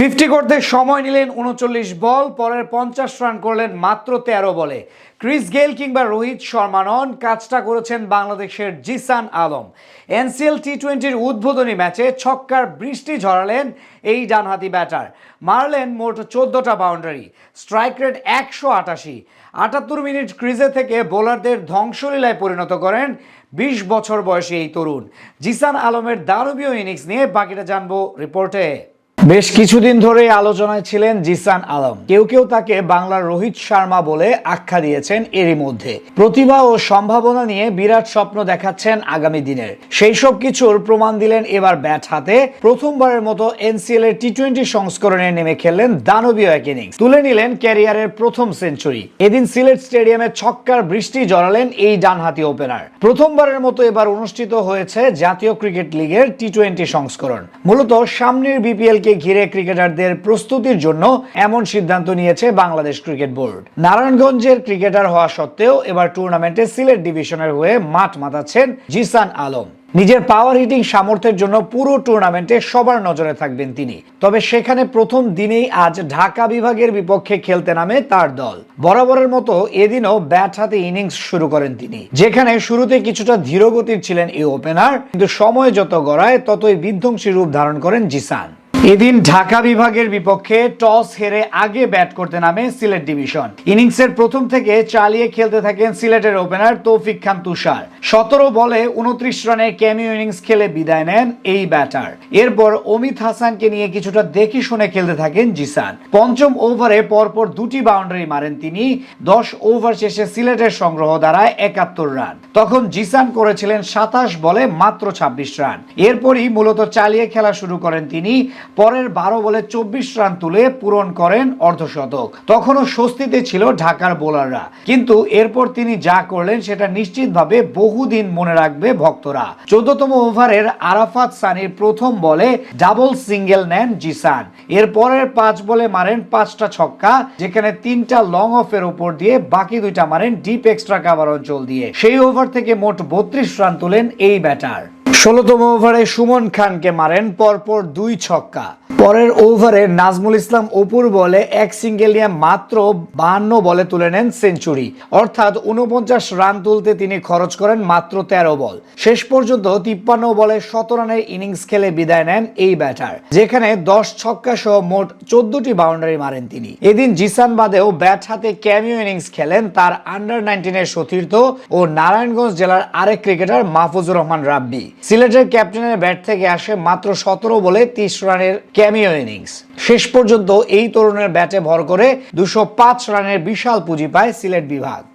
50 করতে সময় নিলেন 39 বল, পরের 50 রান করলেন মাত্র 13 বলে। ক্রিস গেইল কিংবা রোহিত শর্মা নন, কাজটা করেছেন বাংলাদেশের জিসান আলম। এনসিএল টি-20-র উদ্বোধনী ম্যাচে ছক্কার বৃষ্টি ঝরালেন এই ডানহাতি ব্যাটার। মারলেন মোট 14টা বাউন্ডারি, স্ট্রাইক রেট 188। 78 মিনিট ক্রিজে থেকে বোলারদের ধ্বংসলীলায় পরিণত করেন 20 বছর বয়সী এই তরুণ। জিসান আলমের দানবীয় ইনিংস নিয়ে বাকিটা জানবো রিপোর্টে। বেশ কিছুদিন ধরেই আলোচনায় ছিলেন জিসান আলম। কেউ কেউ তাকে বাংলার রোহিত শর্মা বলে আখ্যা দিয়েছেন। এরই মধ্যে প্রতিভা ও সম্ভাবনা নিয়ে বিরাট স্বপ্ন দেখাচ্ছেন আগামী দিনের। সেই সব কিছুর প্রমাণ দিলেন এবার ব্যাট হাতে। প্রথমবারের মতো এনসিএল এর টি-20 সংস্করণে নেমে খেললেন দানবীয় এক ইনিংস, তুলে নিলেন ক্যারিয়ারের প্রথম সেঞ্চুরি। এদিন সিলেট স্টেডিয়ামে ছক্কার বৃষ্টি জড়ালেন এই ডানহাতি ওপেনার। প্রথমবারের মতো এবার অনুষ্ঠিত হয়েছে জাতীয় ক্রিকেট লিগের টি-20 সংস্করণ। মূলত সামনের বিপিএল কে ঘিরে ক্রিকেটারদের প্রস্তুতির জন্য এমন সিদ্ধান্ত নিয়েছে বাংলাদেশ ক্রিকেট বোর্ড। নারায়ণগঞ্জের ক্রিকেটার হওয়া সত্ত্বেও এবার টুর্নামেন্টে সিলেট ডিভিশনের হয়ে মাঠ মাতাচ্ছেন জিসান আলম। নিজের পাওয়ার হিটিং সামর্থ্যের জন্য পুরো টুর্নামেন্টে সবার নজরে থাকবেন তিনি। তবে সেখানে প্রথম দিনেই আজ ঢাকা বিভাগের বিপক্ষে খেলতে নামে তার দল। বরাবরের মতো এদিনও ব্যাট হাতে ইনিংস শুরু করেন তিনি, যেখানে শুরুতে কিছুটা ধীরগতির ছিলেন এই ওপেনার, কিন্তু সময় যত গড়ায় ততই বিধ্বংসী রূপ ধারণ করেন জিসান। এদিন ঢাকা বিভাগের বিপক্ষে টস হেরে আগে ব্যাট করতে নামে সিলেট ডিভিশন। ইনিংসের প্রথম থেকে চালিয়ে খেলতে থাকেন সিলেটের ওপেনার তৌফিক খান তুষার। 17 বলে 29 রানের ক্যামিও ইনিংস খেলে বিদায় নেন এই ব্যাটার। এরপর অমিত হাসানকে নিয়ে কিছুটা দেখে শুনে খেলতে থাকেন জিসান। পঞ্চম ওভারে পরপর 2টি বাউন্ডারি মারেন তিনি। 10 ওভার শেষে সিলেটের সংগ্রহ দাঁড়ায় 71 রান। তখন জিসান করেছিলেন 27 বলে মাত্র 26 রান। এরপরই মূলত চালিয়ে খেলা শুরু করেন তিনি। পরের 12 বলে 24 রান তুলে পূরণ করেন অর্ধশতক। তখনও স্বস্তিতে ছিল ঢাকার বোলাররা, কিন্তু এরপর তিনি যা করলেন সেটা নিশ্চিতভাবে বহুদিন মনে রাখবে ভক্তরা। 14তম ওভারের আরাফাত সানির প্রথম বলে ডাবল সিঙ্গেল নেন জিসান। এর পরের 5 বলে মারেন 5টা ছক্কা, যেখানে 3টা লং অফের উপর দিয়ে বাকি 2টা মারেন ডিপ এক্সট্রা কাভার অঞ্চল দিয়ে। সেই ওভার থেকে মোট 32 রান তোলেন এই ব্যাটার। 16তম ওভারে সুমন খানকে মারেন পরপর 2 ছক্কা। পরের ওভারে নাজমুল ইসলাম অপুর বলে এক সিঙ্গেল নিয়ে মাত্র 52 বলে তুলে নেন সেঞ্চুরি। অর্থাৎ 49 রান তুলতে তিনি খরচ করেন মাত্র 13 বল। শেষ পর্যন্ত 53 বলে 17 রানের ইনিংস খেলে বিদায় নেন এই ব্যাটার, যেখানে 10 ছক্কা সহ মোট 14টি বাউন্ডারি মারেন তিনি। এদিন জিসান বাদেও ব্যাট হাতে ক্যামিও ইনিংস খেলেন তার আন্ডার-19 এর সতীর্থ ও নারায়ণগঞ্জ জেলার আরেক ক্রিকেটার মাহফুজুর রহমান রাব্বি। সিলেটের ক্যাপ্টেনের ব্যাট থেকে আসে মাত্র 17 বলে 30 রানের ক্যামিও ইনিংস। শেষ পর্যন্ত এই তরুণের ব্যাটে ভর করে 205 রানের বিশাল পুঁজি পায় সিলেট বিভাগ।